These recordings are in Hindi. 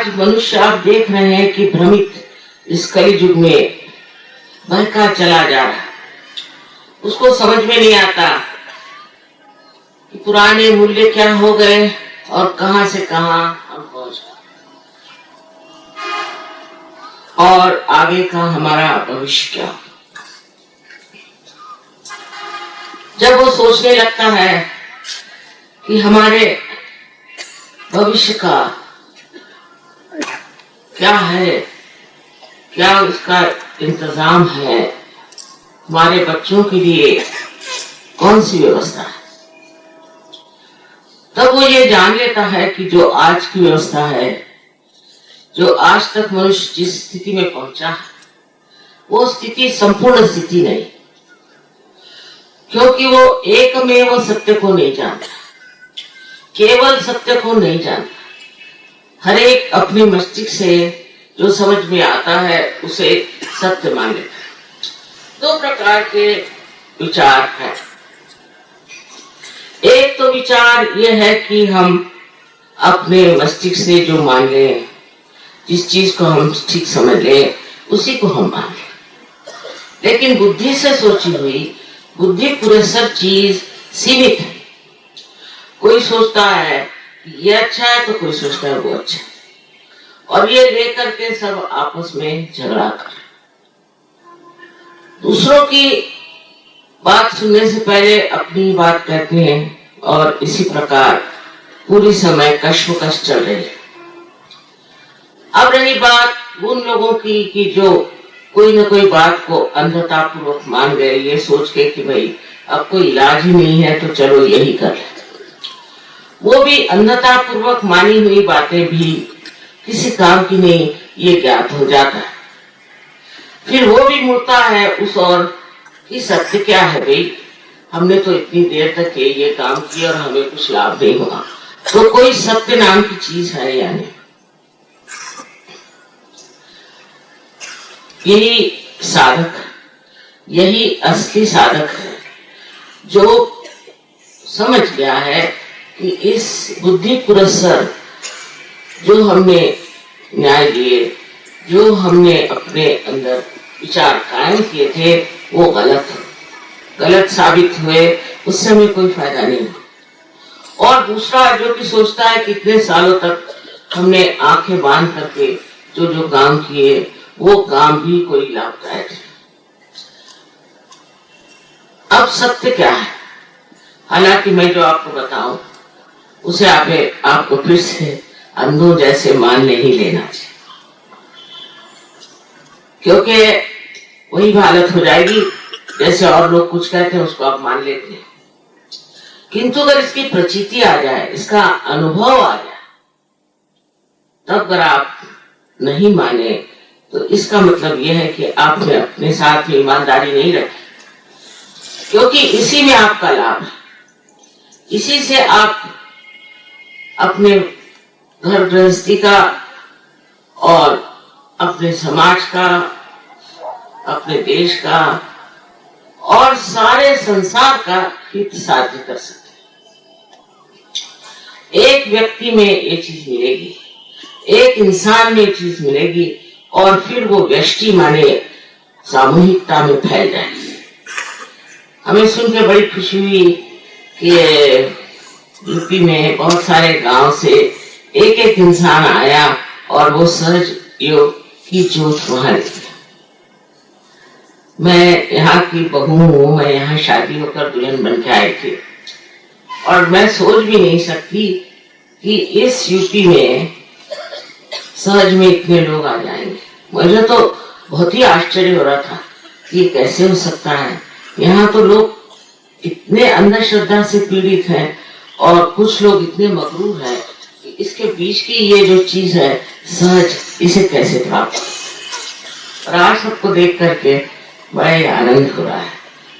आज मनुष्य आप देख रहे हैं कि भ्रमित इस कलि युग में बहका चला जा रहा है। उसको समझ में नहीं आता कि पुराने मूल्य क्या हो गए और कहां से कहां हम पहुंच गए और आगे का हमारा भविष्य क्या। जब वो सोचने लगता है कि हमारे भविष्य का क्या है, क्या उसका इंतजाम है, हमारे बच्चों के लिए कौन सी व्यवस्था है, तब वो ये जान लेता है कि जो आज की व्यवस्था है, जो आज तक मनुष्य जिस स्थिति में पहुंचा है, वो स्थिति संपूर्ण स्थिति नहीं, क्योंकि वो एकमेव सत्य को नहीं जानता, केवल सत्य को नहीं जानता। हर एक अपने मस्तिष्क से जो समझ में आता है उसे सत्य मान लेता है। दो प्रकार के विचार हैं। एक तो विचार यह है कि हम अपने मस्तिष्क से जो मान लें, जिस चीज को हम ठीक समझ लें, उसी को हम मान लें। लेकिन बुद्धि से सोची हुई, बुद्धि पुरस्सर चीज सीमित है। कोई सोचता है ये अच्छा है तो कोई सोचता है वो अच्छा है, और ये लेकर के सब आपस में झगड़ा कर। दूसरों की बात सुनने से पहले अपनी बात कहते हैं और इसी प्रकार पूरी समय कश्मकश चल रही है। अब रही बात उन लोगों की कि जो कोई न कोई बात को अंधतापूर्वक मान गए, ये सोच के कि भाई अब कोई इलाज ही नहीं है तो चलो यही कर ले। वो भी अंधतापूर्वक मानी हुई बातें भी किसी काम की नहीं, ये ज्ञात हो जाता है। फिर वो भी मुड़ता है उस ओर कि सत्य क्या है भाई, हमने तो इतनी देर तक ये काम किया और हमें कुछ लाभ नहीं हुआ, तो कोई सत्य नाम की चीज है या नहीं। यही साधक, यही असली साधक है जो समझ गया है कि इस बुद्धि पुरस्सर जो हमने न्याय दिए, जो हमने अपने अंदर विचार कायम किए थे, वो गलत साबित हुए, उससे हमें कोई फायदा नहीं। और दूसरा जो कि सोचता है कि इतने सालों तक हमने आंखें बांध करके जो जो काम किए, वो काम भी कोई लाभदायक है। अब सत्य क्या है? हालांकि मैं जो आपको बताऊं उसे आपको फिर से अंधों जैसे मान नहीं लेना चाहिए, क्योंकि वही हालत हो जाएगी जैसे और लोग कुछ कहते हैं उसको आप मान लेते हैं। किंतु अगर इसकी प्रचीति आ जाए, इसका अनुभव आ जाए, तब अगर आप नहीं माने तो इसका मतलब यह है कि आपने अपने साथ में ईमानदारी नहीं रखी, क्योंकि इसी में आपका लाभ है। इसी से आप अपने घर गृहस्थी का और अपने समाज का, अपने देश का और सारे संसार का हित साध्य कर सकते हैं। एक व्यक्ति में ये चीज मिलेगी, एक इंसान में ये चीज मिलेगी, और फिर वो व्यष्टि माने सामूहिकता में फैल जाएगी। हमें सुन के बड़ी खुशी हुई कि यूपी में बहुत सारे गांव से एक एक इंसान आया और वो सहज योग की जोत वहां निकली। मैं यहाँ की बहू हूँ, मैं यहाँ शादी होकर दुल्हन बन के आई थी, और मैं सोच भी नहीं सकती कि इस यूपी में सहज में इतने लोग आ जाएंगे। मुझे तो बहुत ही आश्चर्य हो रहा था कि ये कैसे हो सकता है। यहाँ तो लोग इतने अंधश्रद्धा से पीड़ित हैं और कुछ लोग इतने मगरूर हैं कि इसके बीच की ये जो चीज है सहज, इसे कैसे प्राप्त। और आज सबको देख करके बड़ा ही आनंद हो रहा है।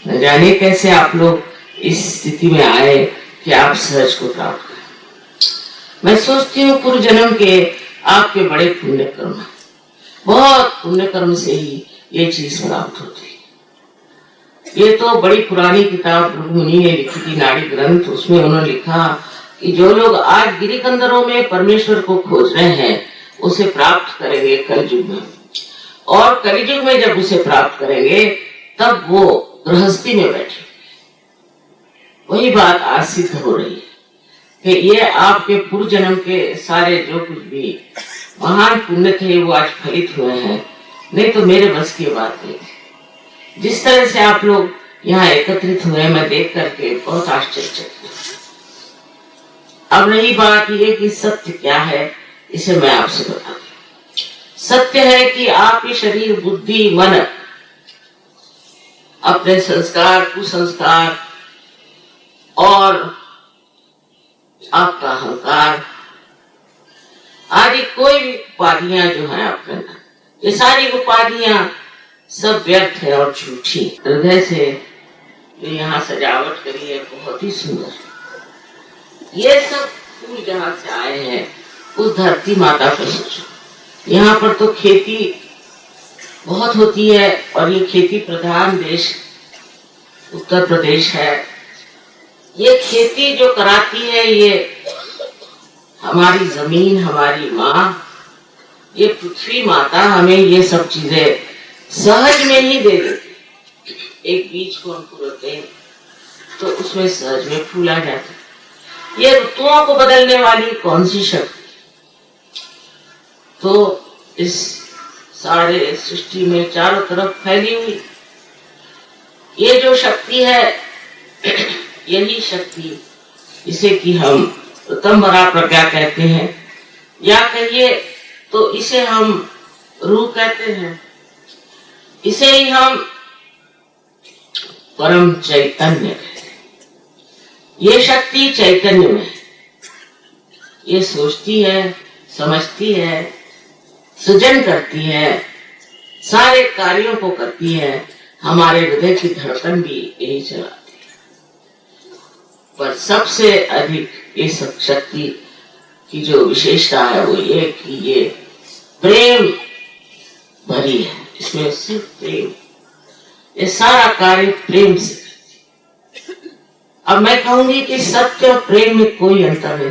न जाने कैसे आप लोग इस स्थिति में आए कि आप सहज को प्राप्त करें। मैं सोचती हूँ पूर्व जन्म के आपके बड़े पुण्य कर्म, बहुत पुण्य कर्म से ही ये चीज प्राप्त होती है। ये तो बड़ी पुरानी किताब मुनि ने लिखी थी, नाड़ी ग्रंथ, उसमें उन्होंने लिखा कि जो लोग आज गिरिकंदरों में परमेश्वर को खोज रहे हैं, उसे प्राप्त करेंगे कलयुग में, और कलयुग में जब उसे प्राप्त करेंगे तब वो गृहस्थी में बैठे। वही बात आज सिद्ध हो रही है कि ये आपके पूर्व जन्म के सारे जो कुछ भी महान पुण्य थे वो आज फलित हुए हैं, नहीं तो मेरे बस की बात नहीं थी। जिस तरह से आप लोग यहाँ एकत्रित हुए मैं देख करके बहुत आश्चर्यचकित हूं। अब रही बात ये कि सत्य क्या है, इसे मैं आपसे बता दूं। सत्य है कि आपके शरीर, बुद्धि, मन, अपने संस्कार, कुसंस्कार और आपका अहंकार आदि कोई भी उपाधियां जो है आपके अंदर, ये सारी उपाधियां सब व्यर्थ है और झूठी। हृदय से जो यहाँ सजावट करी है बहुत ही सुंदर। ये सब फूल जहाँ से आए हैं उस धरती माता पर सोचो। यहाँ पर तो खेती बहुत होती है और ये खेती प्रधान देश उत्तर प्रदेश है। ये खेती जो कराती है ये हमारी जमीन, हमारी माँ, ये पृथ्वी माता हमें ये सब चीजें सहज में ही दे देती। एक बीज को अंकुरते हैं तो उसमें सहज में फूल आ जाता है। ये ऋतुओं को बदलने वाली कौन सी शक्ति, तो इस सारे सृष्टि में चारों तरफ फैली हुई ये जो शक्ति है, यही शक्ति, इसे कि हम ऋतंभरा प्रज्ञा कहते हैं, या कहिए तो इसे हम रूह कहते हैं, इसे ही हम परम चैतन्य कहते हैं। ये शक्ति चैतन्य में है, ये सोचती है, समझती है, सृजन करती है, सारे कार्यों को करती है। हमारे हृदय की धड़कन भी यही चलाती है। पर सबसे अधिक ये सब शक्ति की जो विशेषता है वो ये कि ये प्रेम भरी है, इसमें सिर्फ प्रेम, ये सारा कार्य प्रेम से करती है। अब मैं कहूंगी कि सत्य और प्रेम में कोई अंतर नहीं।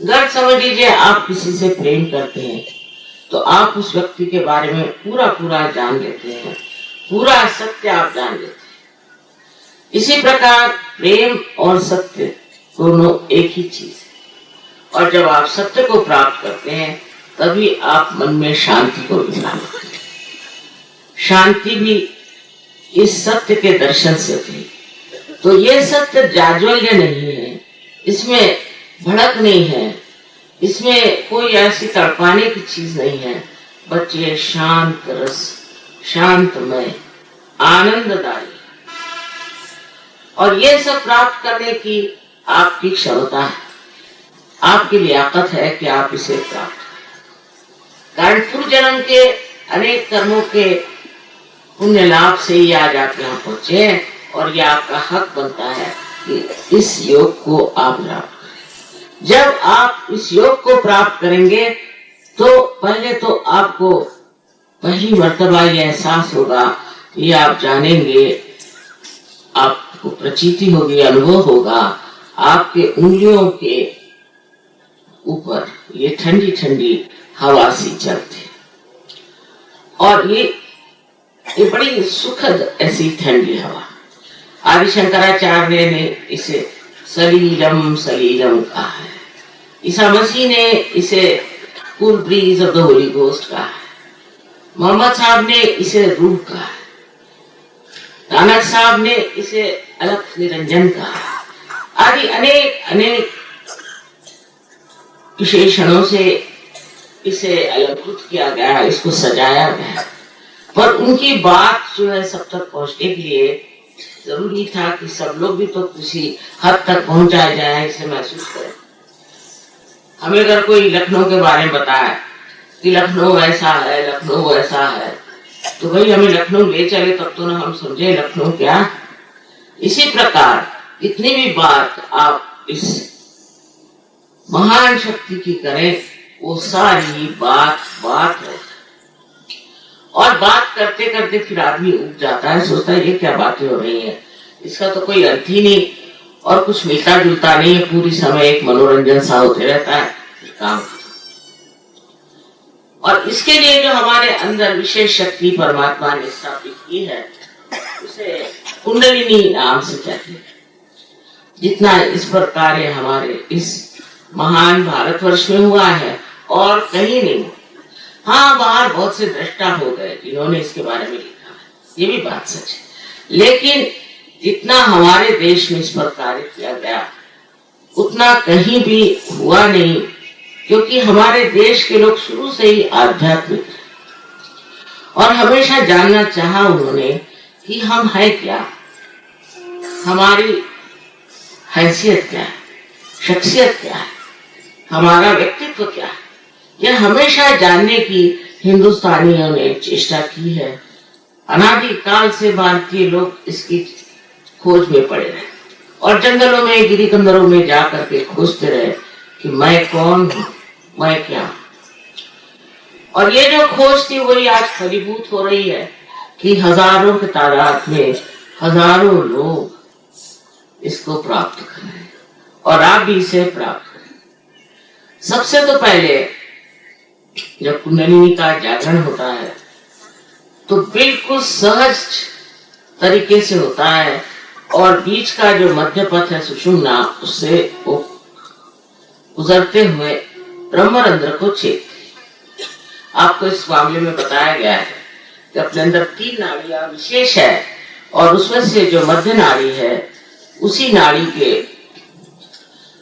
अगर समझ लीजिए आप किसी से प्रेम करते हैं तो आप उस व्यक्ति के बारे में पूरा पूरा जान लेते हैं, पूरा सत्य आप जान लेते हैं। इसी प्रकार प्रेम और सत्य दोनों एक ही चीज है, और जब आप सत्य को प्राप्त करते हैं तभी आप मन में शांति को विचार करते हैं। शांति भी इस सत्य के दर्शन से होती। तो ये सत्य जाज्वल्य नहीं है, इसमें भड़क नहीं है, इसमें कोई ऐसी तड़पाने की चीज नहीं है, बस ये शांत रस, शांतमय, आनंददायी। और ये सब प्राप्त करने की आपकी क्षमता है, आपकी लियाकत है कि आप इसे प्राप्त करें। कारण पूर्व जन्म के अनेक कर्मों के पुण्य लाभ से ही आज आप यहाँ पहुंचे, और ये आपका हक बनता है कि इस योग को आप प्राप्त करें। जब आप इस योग को प्राप्त करेंगे तो पहले तो आपको पहली मर्तबा ये एहसास होगा, ये आप जानेंगे, आपको प्रचीति होगी, अनुभव होगा, आपके उंगलियों के ऊपर ये ठंडी ठंडी हवा सी चलती, और ये बड़ी सुखद ऐसी ठंडी हवा। आदि शंकराचार्य ने इसे सलीलम सलीलम कहा है, ईसा मसीह ने इसे cool bridge of the Holi ghost कहा है, मोहम्मद साहब ने इसे रूह कहा है, नानक साहब ने इसे अलख निरंजन कहा है, आदि अनेक अनेक विशेषणों से इसे अलंकृत किया गया है, इसको सजाया गया है। पर उनकी बात जो है सब तक पहुंचने के लिए जरूरी था कि सब लोग भी तो किसी हद तक पहुंचाया जाए, इसे महसूस करें। हमें अगर कोई लखनऊ के बारे में बताए कि लखनऊ ऐसा है, लखनऊ वैसा है, तो भाई हमें लखनऊ ले चले तब तो ना हम समझे लखनऊ क्या। इसी प्रकार इतनी भी बात आप इस महान शक्ति की करें, वो सारी बात है। और बात करते करते फिर आदमी उब जाता है, सोचता है ये क्या बातें हो रही हैं, इसका तो कोई अर्थ ही नहीं और कुछ मिलता जुलता नहीं है, पूरी समय एक मनोरंजन सा होते रहता है, फिर काम। और इसके लिए जो हमारे अंदर विशेष शक्ति परमात्मा ने स्थापित की है उसे कुंडलिनी नाम से कहते हैं। जितना इस प्रकार हमारे इस महान भारतवर्ष में हुआ है और कहीं नहीं। हाँ, बाहर बहुत से दृष्टा हो गए जिन्होंने इसके बारे में लिखा है, ये भी बात सच है, लेकिन जितना हमारे देश में इस पर कार्य किया गया उतना कहीं भी हुआ नहीं, क्योंकि हमारे देश के लोग शुरू से ही आध्यात्मिक हैं और हमेशा जानना चाहा उन्होंने कि हम है क्या, हमारी हैसियत क्या है, शख्सियत क्या है, हमारा व्यक्तित्व क्या है। यह हमेशा जानने की हिंदुस्तानियों ने चेष्टा की है। अनादि काल से भारतीय लोग इसकी खोज में पड़े रहे और जंगलों में गिरी कंदरों में जाकर के खोजते रहे कि मैं कौन हूं, मैं क्या। और ये जो खोज थी वही आज फलीभूत हो रही है कि हजारों के तादाद में हजारों लोग इसको प्राप्त करें और आप भी इसे प्राप्त करें। सबसे तो पहले जब कुंडलिनी का जागरण होता है तो बिल्कुल सहज तरीके से होता है और बीच का जो मध्य पथ है सुषुम्ना, उससे वो गुजरते हुए ब्रह्मरंध्र को छेदते। आपको इस मामले में बताया गया है कि अपने अंदर 3 नाड़ियां विशेष है और उसमें से जो मध्य नाड़ी है उसी नाड़ी के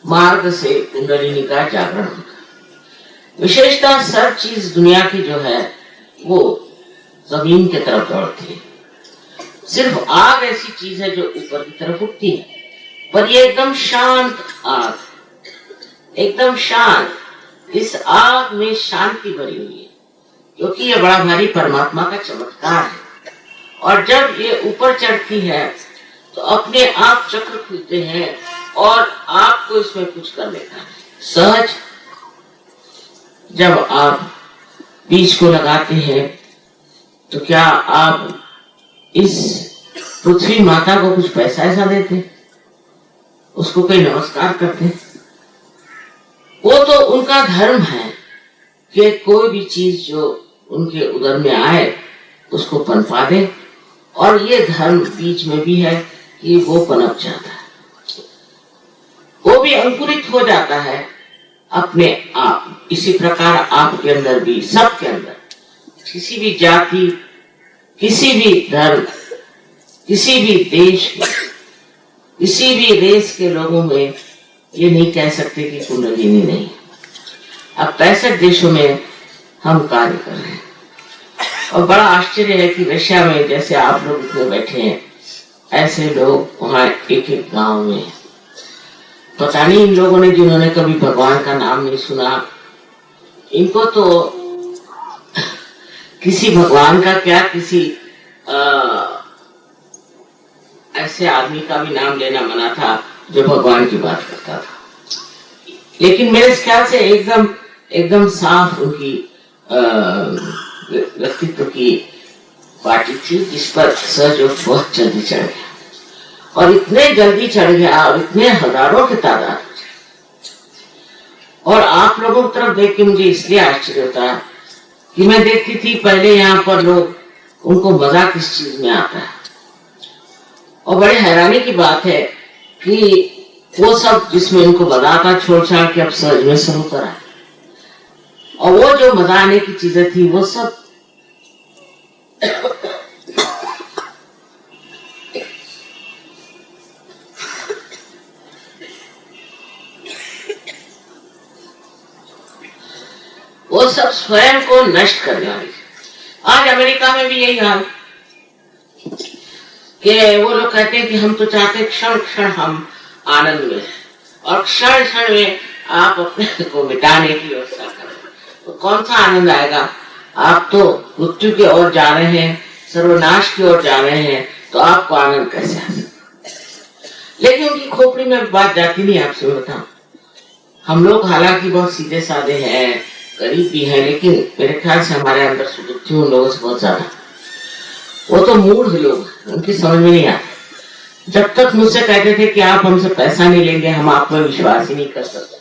मार्ग से कुंडलिनी का जागरण होता है। विशेषतः सब चीज दुनिया की जो है वो जमीन की तरफ दौड़ती है। सिर्फ आग ऐसी चीज है जो ऊपर की तरफ उठती है, पर ये एकदम शांत आग, एकदम शांत। इस आग में शांति भरी हुई है क्योंकि ये बड़ा भारी परमात्मा का चमत्कार है। और जब ये ऊपर चढ़ती है तो अपने आप चक्र खुलते हैं और आपको इसमें कुछ कर लेता है। सहज जब आप बीज को लगाते हैं तो क्या आप इस पृथ्वी माता को कुछ पैसा ऐसा देते, उसको कोई नमस्कार करते? वो तो उनका धर्म है कि कोई भी चीज जो उनके उदर में आए उसको पनपा दे, और ये धर्म बीच में भी है कि वो पनप जाता है, वो भी अंकुरित हो जाता है अपने आप। इसी प्रकार आपके अंदर भी, सबके अंदर, किसी भी जाति, किसी भी धर्म, किसी भी देश के, किसी भी देश के लोगों में ये नहीं कह सकते कि कुंडलिनी नहीं। अब 65 देशों में हम कार्य कर रहे हैं और बड़ा आश्चर्य है कि रशिया में जैसे आप लोग इतने बैठे हैं, ऐसे लोग वहां एक एक गांव में। पता नहीं इन लोगों ने जिन्होंने कभी भगवान का नाम नहीं सुना, इनको तो किसी भगवान का क्या, किसी ऐसे आदमी का भी नाम लेना मना था जो भगवान की बात करता था। लेकिन मेरे ख्याल से एकदम साफ उनकी व्यक्तित्व की पार्टी थी, जिस पर सहयोग बहुत जल्दी चढ़ गया और इतने जल्दी चढ़ गया और इतने हजारों की तादाद। और आप लोगों की तरफ देख के मुझे इसलिए आश्चर्य होता है कि मैं देखती थी पहले यहाँ पर लोग, उनको मजा किस चीज में आता है। और बड़े हैरानी की बात है कि वो सब जिसमें इनको मजा आता छोड़ छाड़ के अब सहज में शुरू करा, और वो जो मजा आने की चीजें थी वो सब वो सब स्वयं को नष्ट करने वाली। आज अमेरिका में भी यही हाल कि वो लोग कहते हैं कि हम तो चाहते क्षण क्षण हम आनंद में, और क्षण क्षण में आप अपने को मिटाने की व्यवस्था करें तो कौन सा आनंद आएगा। आप तो मृत्यु की ओर जा रहे हैं, सर्वनाश की ओर जा रहे हैं, तो आपको आनंद कैसे आ सकता। लेकिन उनकी खोपड़ी में बात जाती नहीं। आपसे बताऊं, हम लोग हालांकि बहुत सीधे साधे हैं, गरीब भी है, लेकिन मेरे ख्याल से हमारे अंदर सुबुद्धि उन लोगों से बहुत ज्यादा। वो तो मूढ़ लोग, उनकी समझ में नहीं आता। जब तक मुझसे कहते थे कि आप हमसे पैसा नहीं लेंगे, हम आप में विश्वास ही नहीं कर सकते।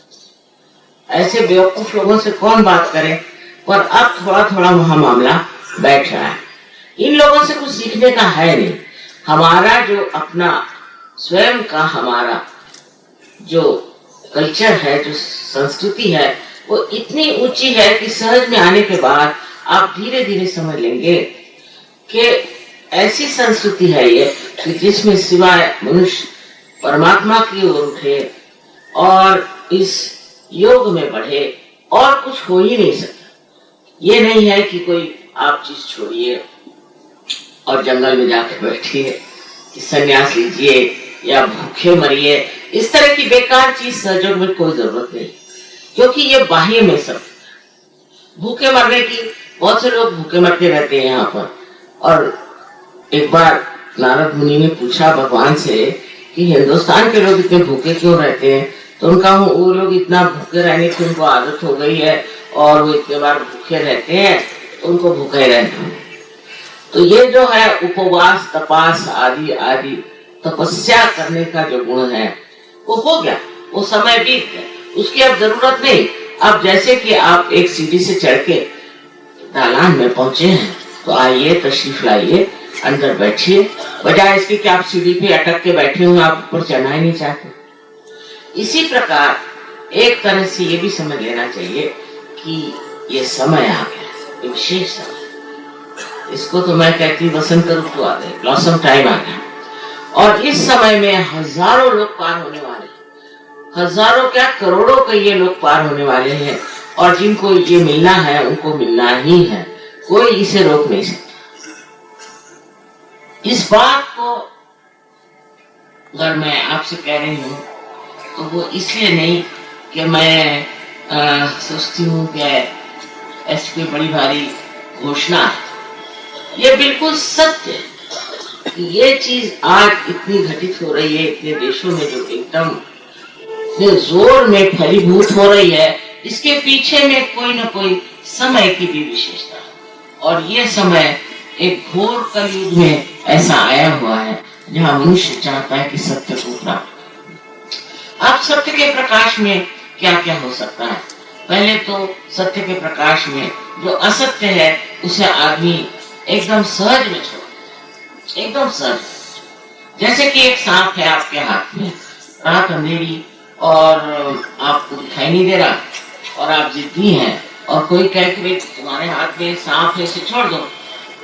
ऐसे बेवकूफ लोगों से कौन बात करे पर अब थोड़ा थोड़ा वहां मामला बैठ रहा है। इन लोगों से कुछ सीखने का है नहीं। हमारा जो अपना स्वयं का हमारा जो कल्चर है, जो संस्कृति है, वो इतनी ऊंची है कि सहज में आने के बाद आप धीरे धीरे समझ लेंगे कि ऐसी संस्कृति है ये कि जिसमें सिवाय मनुष्य परमात्मा की ओर उठे और इस योग में बढ़े और कुछ हो ही नहीं सकता। ये नहीं है कि कोई आप चीज छोड़िए और जंगल में जाकर बैठिए, कि संन्यास लीजिए या भूखे मरिए। इस तरह की बेकार चीज सहयोग में कोई जरूरत नहीं, क्योंकि ये बाह्य में सब भूखे मरने की, बहुत से लोग भूखे मरते रहते हैं यहाँ पर। और एक बार नारद मुनि ने पूछा भगवान से कि हिंदुस्तान के लोग इतने भूखे क्यों रहते हैं? तो उनका वो लोग इतना भूखे रहने की उनको आदत हो गई है और वो इतने बार भूखे रहते हैं तो उनको भूखे रहना है। तो ये जो है उपवास, तपास आदि आदि तपस्या करने का जो गुण है वो हो गया, वो समय बीत गया, उसकी अब जरूरत नहीं। अब जैसे कि आप एक सीढ़ी से चढ़ के दालान में पहुंचे हैं, तो आइए तशरीफ लाइए, अंदर बैठिए, बजाय इसके कि आप सीढ़ी पे अटक के बैठे हुए, आप ऊपर चढ़ना ही नहीं चाहते। इसी प्रकार एक तरह से ये भी समझ लेना चाहिए कि ये समय आ गया, एक विशेष समय, इसको तो मैं कहती वसंत ऋतु आ गई, ब्लॉसम टाइम आ गया। और इस समय में हजारों लोग पार होने वाले, हजारों क्या करोड़ों के ये लोग पार होने वाले हैं, और जिनको ये मिलना है उनको मिलना ही है, कोई इसे रोक नहीं सकता। इस बात को अगर मैं आपसे कह रही हूँ तो वो इसलिए नहीं कि मैं सोचती हूँ कि ऐसी कोई बड़ी भारी घोषणा है, ये बिल्कुल सत्य है कि ये चीज आज इतनी घटित हो रही है इतने देशों में, जो एकदम जोर में फलीभूत हो रही है। इसके पीछे में कोई ना कोई समय की भी विशेषता है, और ये समय एक घोर कलयुग में ऐसा आया हुआ है जहाँ मनुष्य चाहता है कि सत्य को प्राप्त। अब सत्य के प्रकाश में क्या क्या हो सकता है? पहले तो सत्य के प्रकाश में जो असत्य है उसे आदमी एकदम सहज में छोड़, एकदम सहज। जैसे कि एक सांप है आपके हाथ में, रात अंधेरी और आपको दिखाई नहीं दे रहा, और आप जिद्दी हैं, और कोई कहे कि तुम्हारे हाथ में सांप है, इसे छोड़ दो,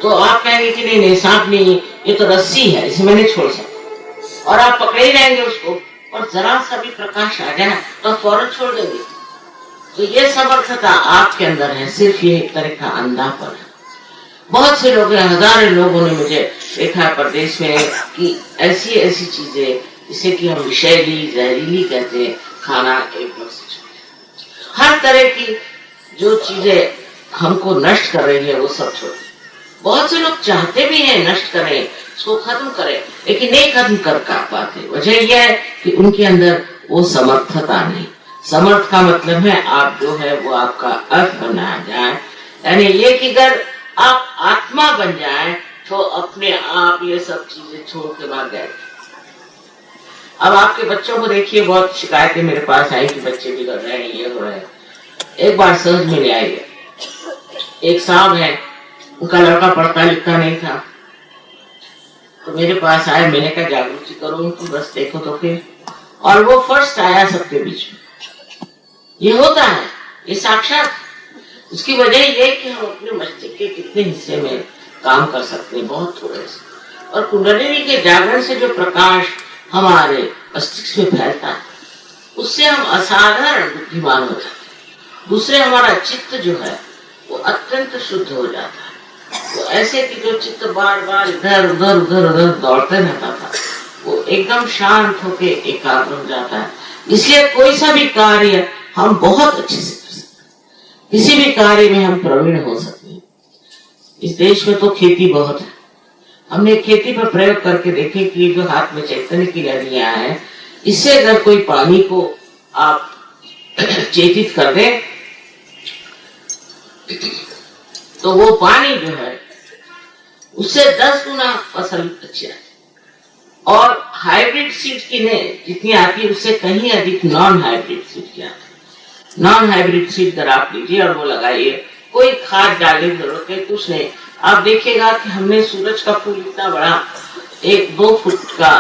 तो आप कहेंगे कि नहीं नहीं सांप नहीं, ये तो रस्सी है, इसे मैं नहीं छोड़ सकता, और आप पकड़े ही रहेंगे उसको, और जरा सा भी प्रकाश आ जाए तो फौरन छोड़ देंगे। तो ये समर्थता आपके अंदर है, सिर्फ ये एक तरह का अंधापन है। बहुत से लोग, हजारों लोगों ने मुझे देखा है प्रदेश में कि ऐसी ऐसी चीजें जिसे कि हम विषैली जहरीली कहते हैं, खाना एक हर तरह की जो चीजें हमको नष्ट कर रही है वो सब छोड़। बहुत से लोग चाहते भी हैं नष्ट करें, उसको खत्म करें, लेकिन नहीं खत्म कर पाते। वजह यह है कि उनके अंदर वो समर्थता नहीं। समर्थ का मतलब है आप जो है वो आपका अर्थ बनाया जाए, यानी ये कि अगर आप आत्मा बन जाए तो अपने आप ये सब चीजें छोड़ के भाग जाए। अब आपके बच्चों को देखिए, बहुत शिकायतें मेरे पास आई कि बच्चे बिगड़ रहे हैं, ये हो रहे हैं। एक बार सहज में ले आई, एक साहब है, उनका लड़का पढ़ता लिखता नहीं था, तो मेरे पास आया, मैंने कहा जागृति करो उनको, बस देखो तो फिर, और वो फर्स्ट आया सबके बीच में। ये होता है, ये साक्षात। उसकी वजह ये कि हम अपने मस्तिष्क के कितने हिस्से में काम कर सकते हैं, बहुत थोड़े से, और कुंडलिनी के जागरण से जो प्रकाश हमारे मस्तिष्क में फैलता है उससे हम असाधारण बुद्धिमान हो जाते हैं। दूसरे हमारा चित्त जो है वो अत्यंत शुद्ध हो जाता है। तो ऐसे कि जो चित्त बार बार इधर उधर उधर उधर दौड़ते रहता था वो एकदम शांत होके एकाग्र हो जाता है। इसलिए कोई सा भी कार्य हम बहुत अच्छे से कर सकते हैं, किसी भी कार्य में हम प्रवीण हो सकते हैं। इस देश में तो खेती बहुत है, हमने खेती पर प्रयोग करके देखे कि जो हाथ में चैतन्य की लहरियां हैं, इससे अगर कोई पानी को आप चेतित कर दे तो वो पानी जो है उससे 10 गुना फसल अच्छी आती, और हाइब्रिड सीड की जितनी आती है उससे कहीं अधिक नॉन हाइब्रिड सीड की आती है। नॉन हाइब्रिड सीड अगर आप लीजिए और वो लगाइए, कोई खाद डालने की जरूरत है, कुछ नहीं। आप देखिएगा कि हमने सूरज का फूल इतना बड़ा, 1-2 फुट का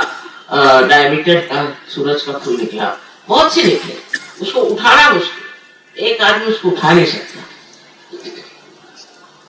डायमीटर का सूरज का फूल निकला, बहुत से निकले, उसको उठाना मुश्किल, एक आदमी उसको उठा नहीं सकता।